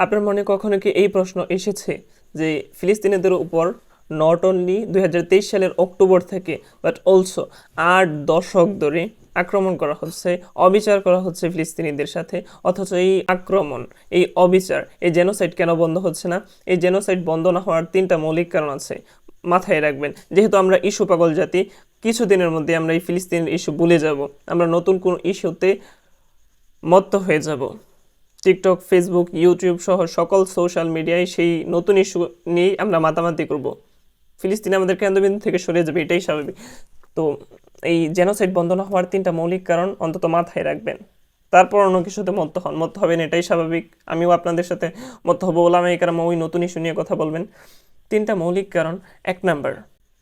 আপনার মনে কখনো কি এই প্রশ্ন এসেছে যে ফিলিস্তিনিদের উপর নট অনলি 2023 সালের অক্টোবর থেকে বাট অলসো 8 দশক ধরে আক্রমণ করা হচ্ছে, অবিচার করা হচ্ছে ফিলিস্তিনিদের সাথে, অথচ এই আক্রমণ, এই অবিচার, এই জেনোসাইড কেন বন্ধ হচ্ছে না? এই জেনোসাইড বন্ধ না হওয়ার 3টা মৌলিক কারণ আছে, মাথায় রাখবেন। যেহেতু আমরা ইস্যু পাগল জাতি, কিছুদিনের মধ্যে আমরা এই ফিলিস্তিনের ইস্যু ভুলে যাব, আমরা নতুন কোনো ইস্যুতে মত্ত হয়ে যাব। টিকটক, ফেসবুক, ইউটিউব সহ সকল সোশ্যাল মিডিয়ায় সেই নতুন ইস্যু নিয়েই আমরা মাতামাতি করব। ফিলিস্তিন আমাদের কেন্দ্রবিন্দু থেকে সরে যাবে, এটাই স্বাভাবিক। তো এই জেনোসাইড বন্ধ না হওয়ার 3টা মৌলিক কারণ অন্তত মাথায় রাখবেন। তারপর অন্য কিছুতে মত হবেন, এটাই স্বাভাবিক। আমিও আপনাদের সাথে মত হবো, ওলামা ইকরাম ওই নতুন ইস্যু নিয়ে কথা বলবেন। 3টা মৌলিক কারণ। 1 নাম্বার,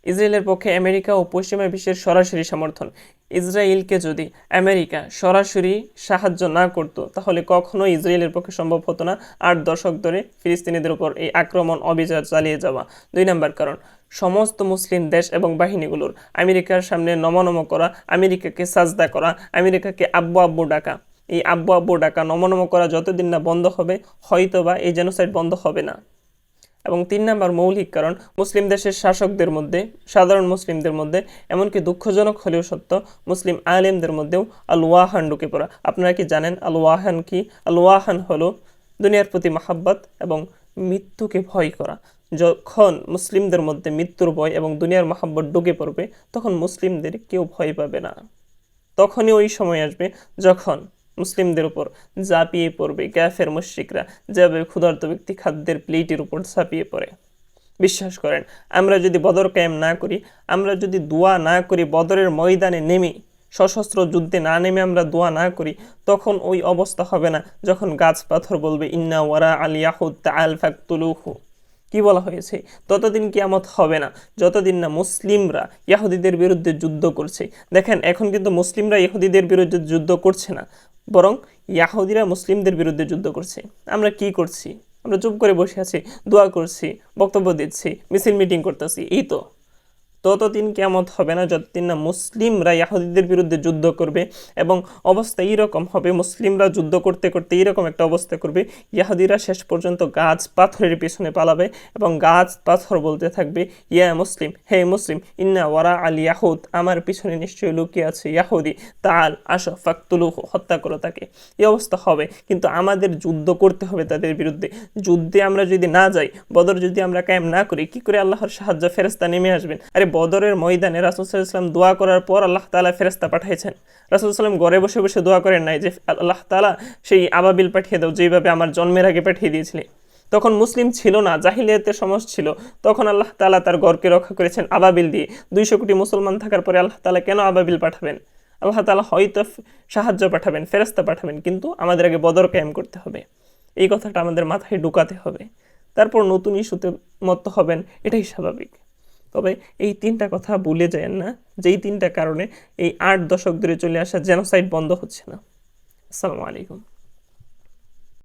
ইসরায়েলের পক্ষে আমেরিকা ও পশ্চিমা বিশ্বের সরাসরি সমর্থন। ইসরায়েলকে যদি আমেরিকা সরাসরি সাহায্য না করত, তাহলে কখনো ইসরায়েলের পক্ষে সম্ভব হতো না 8 দশক ধরে ফিলিস্তিনিদের উপর এই আক্রমণ, অবিচার চালিয়ে যাওয়া। 2 নাম্বার কারণ, সমস্ত মুসলিম দেশ এবং বাহিনীগুলোর আমেরিকার সামনে নমনম করা, আমেরিকাকে সাজদা করা, আমেরিকাকে আব্বু আব্বু ডাকা। এই আব্বু আব্বু ডাকা, নমনম করা যতদিন না বন্ধ হবে, হয়তোবা এই জেনোসাইড বন্ধ হবে না। এবং 3 নাম্বার মৌলিক কারণ, মুসলিম দেশের শাসকদের মধ্যে, সাধারণ মুসলিমদের মধ্যে, এমনকি দুঃখজনক হলেও সত্য, মুসলিম আলেমদের মধ্যেও আল ওয়াহান ঢুকে পড়া। আপনারা কি জানেন আল ওয়াহান কি? আল ওয়াহান হলো দুনিয়ার প্রতি মাহাব্বত এবং মৃত্যুকে ভয় করা। যখন মুসলিমদের মধ্যে মৃত্যুর ভয় এবং দুনিয়ার মাহাব্বত ঢুকে পড়বে, তখন মুসলিমদের কেউ ভয় পাবে না। তখনই ওই সময় আসবে যখন মুসলিমদের উপর ঝাঁপিয়ে পড়বে কাফের মুশরিকরা, যেভাবে ক্ষুধার্ত ব্যক্তি খাদ্যের প্লেটের উপর ঝাঁপিয়ে পড়ে। বিশ্বাস করেন, আমরা যদি বদর কায়েম না করি, আমরা যদি দোয়া না করি, বদরের ময়দানে নেমে সশস্ত্র যুদ্ধে না নেমে আমরা দোয়া না করি, তখন ওই অবস্থা হবে না যখন গাছ পাথর বলবে ইন্না ওয়ারা আল ইয়াহুদ তাআল ফাকতুলুহু। কি বলা হয়েছে? ততদিন কিয়ামত হবে না যতদিন না মুসলিমরা ইহুদিদের বিরুদ্ধে যুদ্ধ করছে। দেখেন, এখন কিন্তু মুসলিমরা ইহুদিদের বিরুদ্ধে যুদ্ধ করছে না, বরং ইহুদিরা মুসলিমদের বিরুদ্ধে যুদ্ধ করছে। আমরা কি করছি? আমরা চুপ করে বসে আছি, দোয়া করছি, বক্তব্য দিচ্ছি, মিছিল মিটিং করতেছি, এই তো। ততদিন কিয়ামত হবে না যতদিন না মুসলিমরা ইহুদিদের বিরুদ্ধে যুদ্ধ করবে। এবং অবস্থা এইরকম হবে, মুসলিমরা যুদ্ধ করতে করতে এইরকম একটা অবস্থা করবে, ইহুদিরা শেষ পর্যন্ত গাছ পাথরের পিছনে পালাবে এবং গাছ পাথর বলতে থাকবে, ইয়া মুসলিম, হে মুসলিম, ইন্না ওয়ারা আল ইয়াহুদ, আমার পিছনে নিশ্চয়ই লুকিয়ে আছে ইয়াহুদি, তাল আসো ফাকতুলুহু, হত্যা করো তাকে। এই অবস্থা হবে। কিন্তু আমাদের যুদ্ধ করতে হবে তাদের বিরুদ্ধে। যুদ্ধে আমরা যদি না যাই, বদর যদি আমরা কায়েম না করি, কি করে আল্লাহর সাহায্য ফেরেশতা নেমে আসবেন? আরে বদরের ময়দানে রাসূল সাল্লাল্লাহু আলাইহি ওয়াসাল্লাম দোয়া করার পর আল্লাহ তাআলা ফেরেশতা পাঠিয়েছেন। রাসূল সাল্লাল্লাহু আলাইহি ওয়াসাল্লাম ঘরে বসে বসে দোয়া করেন নাই যে আল্লাহ তাআলা সেই আবাবিল পাঠিয়ে দাও যেভাবে আমার জন্মের আগে পাঠিয়ে দিয়েছিলে। তখন মুসলিম ছিল না, জাহিলিয়াতের সমাজ ছিল। তখন আল্লাহ তাআলা তার ঘরকে রক্ষা করেছেন আবাবিল দিয়ে। 200 কোটি মুসলমান থাকার পরে আল্লাহ তাআলা কেন আবাবিল পাঠাবেন? আল্লাহ তাআলা হয়তো সাহায্য পাঠাবেন, ফেরেশতা পাঠাবেন, কিন্তু আমাদের আগে বদর কায়েম করতে হবে। এই কথাটা আমাদের মাথায় ঢুকাতে হবে। তারপর নতুন ইস্যুতে মত হবেন, এটাই স্বাভাবিক। তবে এই 3টা কথা ভুলে যায়েন না, যেই 3টা কারণে এই 8 দশক ধরে চলে আসা জেনোসাইড বন্ধ হচ্ছে না। আসসালামু আলাইকুম।